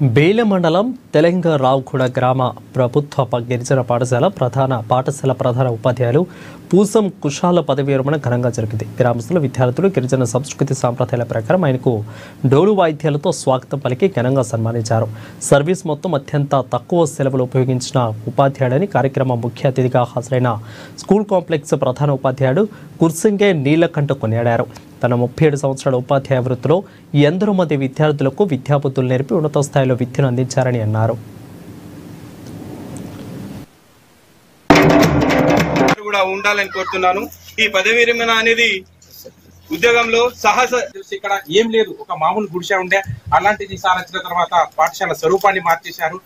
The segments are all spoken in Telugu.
బేల మండలం తెలంగాణ రావుగూడ గ్రామ ప్రభుత్వ గిరిజన పాఠశాల ప్రధాన ఉపాధ్యాయులు పూసం కుషాల పదవి విరమణ ఘనంగా జరిగింది. గ్రామస్తులు విద్యార్థులు గిరిజన సంస్కృతి సాంప్రదాయాల ప్రకారం ఆయనకు డోలు వాయిద్యాలతో స్వాగతం పలికి ఘనంగా సన్మానించారు. సర్వీస్ మొత్తం అత్యంత తక్కువ సెలవులు ఉపయోగించిన ఉపాధ్యాయుడని కార్యక్రమం ముఖ్య అతిథిగా హాజరైన స్కూల్ కాంప్లెక్స్ ప్రధాన ఉపాధ్యాయుడు కుర్సింగే నీలకంఠ కొనియాడారు. తన 37 సంవత్సరాల ఉపాధ్యాయ వృత్తిలో ఎందరో మంది విద్యార్థులకు విద్యాబుద్ధులు నేర్పి ఉన్నత స్థాయిలో విద్యను అందించారని అన్నారు. కూడా ఉండాలని కోరుతున్నాను. ఈ పదవి విరమణ అనేది ఉద్యోగంలో సాహస ఇక్కడ ఏం లేదు, ఒక మామూలు గుడిసె ఉండే, అలాంటిది సార్ వచ్చిన తర్వాత పాఠశాల స్వరూపాన్ని మార్చేశారు.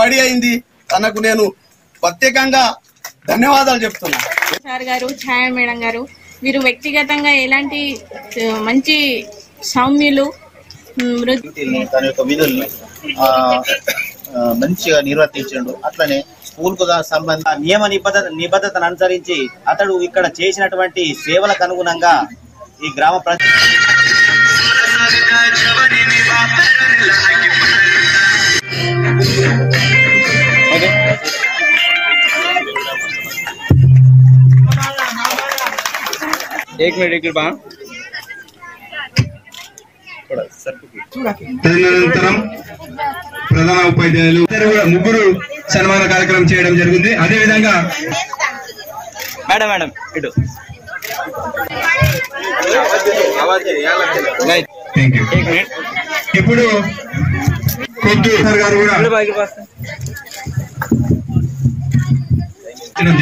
బడి అయింది. తనకు నేను ప్రత్యేకంగా ధన్యవాదాలు చెప్తున్నాను. సార్ గారు, ఛాయ మేడం గారు, వీరు వ్యక్తిగతంగా ఎలాంటి మంచి సౌమ్యులు, తన యొక్క విధుల్ని మంచిగా నిర్వర్తించాడు. అట్లనే స్కూల్ కు సంబంధించిన నియమ నిబద్ధతను అనుసరించి అతడు ఇక్కడ చేసినటువంటి సేవలకు అనుగుణంగా ఈ గ్రామ తదనంతరం ప్రధాన ఉపాధ్యాయులు ముగ్గురు సన్మాన కార్యక్రమం చేయడం జరిగింది. అదే విధంగా మేడం ఇటు ఇప్పుడు కొత్తూరు గారు కూడా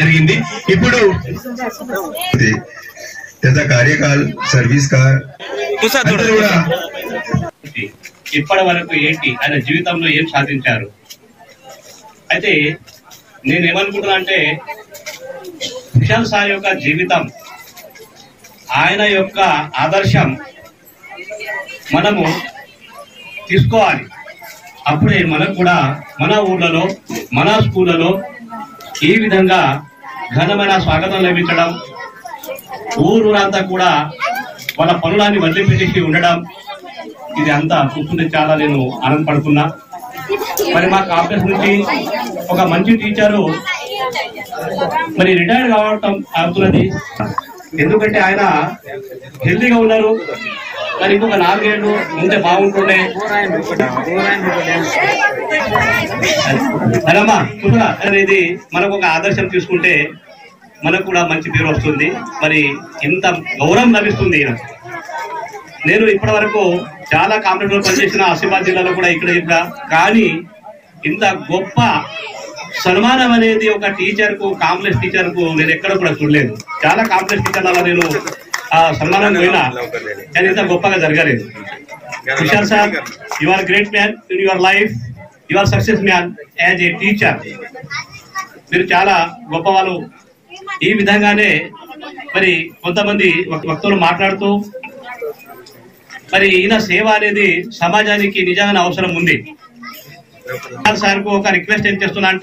జరిగింది. ఇప్పుడు कार्यकाल सर्विस का ఇప్పటి వరకు ఏంటి ఆయన జీవితంలో ఏం సాధించారు. అయితే నేనేమనుకుంటున్నా అంటే విశాల్ సార్ యొక్క జీవితం, ఆయన యొక్క ఆదర్శం మనము తీసుకోవాలి. అప్పుడే మనకు కూడా మన ఊర్లలో మన స్కూళ్ళలో ఈ విధంగా ఘనమైన స్వాగతం లభించడం, ఊరంతా కూడా వాళ్ళ పనులాన్ని వదిలిపెట్టేసి ఉండడం, ఇది అంతా చూస్తుంటే చాలా నేను ఆనందపడుతున్నా. మరి మా కాంప్లెక్స్ నుంచి ఒక మంచి టీచరు మరి రిటైర్ కావటం అవుతున్నది. ఎందుకంటే ఆయన హెల్తీగా ఉన్నారు. మరి ఇంకొక 4 ఏళ్ళు ఉంటే బాగుంటుండే. అదమ్మా చూడరా అనేది మనకు ఒక ఆదర్శం తీసుకుంటే మనకు కూడా మంచి పేరు వస్తుంది. మరి ఇంత గౌరవం లభిస్తుంది. నేను ఇప్పటి వరకు చాలా కాంపిటేటివ్ లో పనిచేసిన ఆసిఫాబాద్ జిల్లాలో కూడా ఇక్కడ కానీ ఇంత గొప్ప సన్మానం అనేది ఒక టీచర్ కు, కాంప్లెక్స్ టీచర్ కు నేను ఎక్కడ కూడా చూడలేదు. చాలా కాంప్లెక్స్ టీచర్లలో నేను ఆ సన్మానం పోయినా కానీ ఇంత గొప్పగా జరగలేదు. Vishal sir, you are great man in your life, you are success man as a teacher. మీరు చాలా గొప్ప వాళ్ళు. ఈ విధంగానే మరి కొంతమంది వక్తలు మాట్లాడుతూ మరి ఈయన సేవ అనేది సమాజానికి నిజంగానే అవసరం ఉంది. సార్ కు ఒక రిక్వెస్ట్ ఏం చేస్తున్నా అంటే